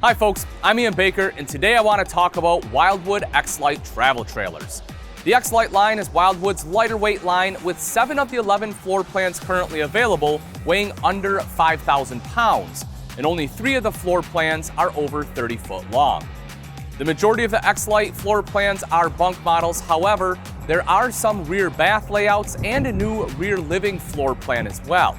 Hi folks, I'm Ian Baker, and today I want to talk about Wildwood X-Lite travel trailers. The X-Lite line is Wildwood's lighter weight line with 7 of the 11 floor plans currently available weighing under 5,000 pounds, and only 3 of the floor plans are over 30 foot long. The majority of the X-Lite floor plans are bunk models. However, there are some rear bath layouts and a new rear living floor plan as well.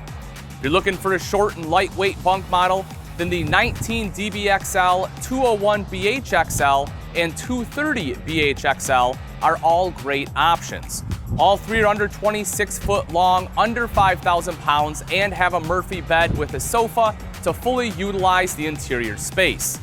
If you're looking for a short and lightweight bunk model, then the 19 DBXL, 201 BHXL, and 230 BHXL are all great options. All 3 are under 26 foot long, under 5,000 pounds, and have a Murphy bed with a sofa to fully utilize the interior space.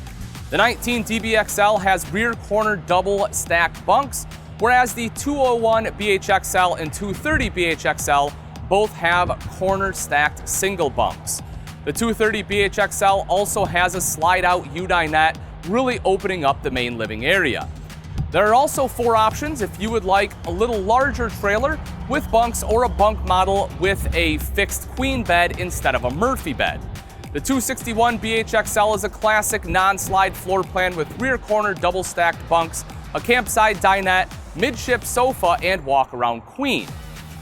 The 19 DBXL has rear corner double stacked bunks, whereas the 201 BHXL and 230 BHXL both have corner stacked single bunks. The 230 BHXL also has a slide-out U-dinette, really opening up the main living area. There are also 4 options if you would like a little larger trailer with bunks or a bunk model with a fixed queen bed instead of a Murphy bed. The 261 BHXL is a classic non-slide floor plan with rear corner double-stacked bunks, a campside dinette, midship sofa, and walk-around queen.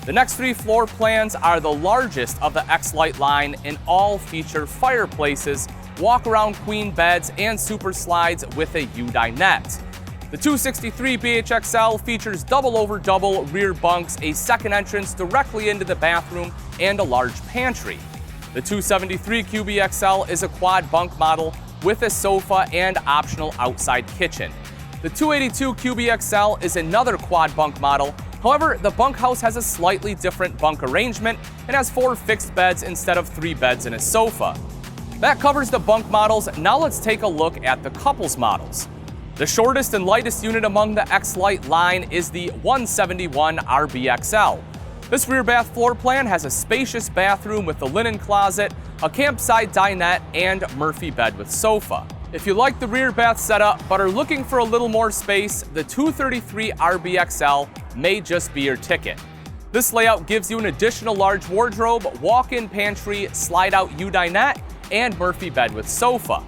The next 3 floor plans are the largest of the X-Lite line and all feature fireplaces, walk-around queen beds, and super slides with a U-dinette. The 263 BHXL features double-over-double rear bunks, a second entrance directly into the bathroom, and a large pantry. The 273 QBXL is a quad bunk model with a sofa and optional outside kitchen. The 282 QBXL is another quad bunk model. However, the bunkhouse has a slightly different bunk arrangement and has 4 fixed beds instead of 3 beds and a sofa. That covers the bunk models. Now let's take a look at the couples models. The shortest and lightest unit among the X-Lite line is the 171 RBXL. This rear bath floor plan has a spacious bathroom with a linen closet, a campside dinette, and Murphy bed with sofa. If you like the rear bath setup but are looking for a little more space, the 233 RBXL may just be your ticket. This layout gives you an additional large wardrobe, walk-in pantry, slide-out U-dinette, and Murphy bed with sofa.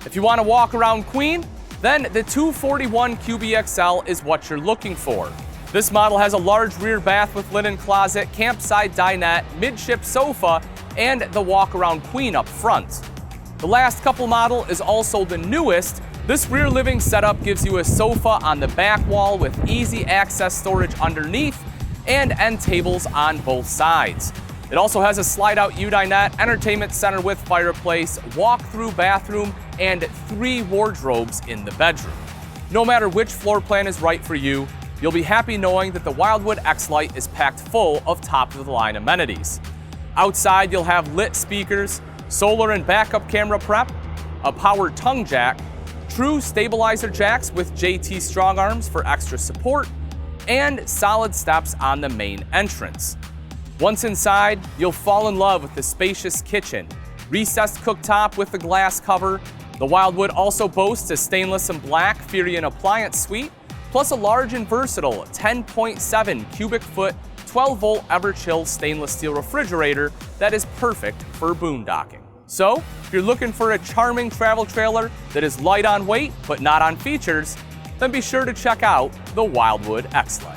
If you want to walk around queen, then the 241 QBXL is what you're looking for. This model has a large rear bath with linen closet, campside dinette, midship sofa, and the walk-around queen up front. The last couple model is also the newest. This rear living setup gives you a sofa on the back wall with easy access storage underneath and end tables on both sides. It also has a slide-out U-dinette, entertainment center with fireplace, walk-through bathroom, and 3 wardrobes in the bedroom. No matter which floor plan is right for you, you'll be happy knowing that the Wildwood X-Lite is packed full of top-of-the-line amenities. Outside, you'll have lit speakers, solar and backup camera prep, a power tongue jack, true stabilizer jacks with JT strong arms for extra support, and solid steps on the main entrance. Once inside, you'll fall in love with the spacious kitchen, recessed cooktop with the glass cover. The Wildwood also boasts a stainless and black Furion appliance suite, plus a large and versatile 10.7 cubic foot 12-volt Everchill stainless steel refrigerator that is perfect for boondocking. So, if you're looking for a charming travel trailer that is light on weight but not on features, then be sure to check out the Wildwood X-Lite.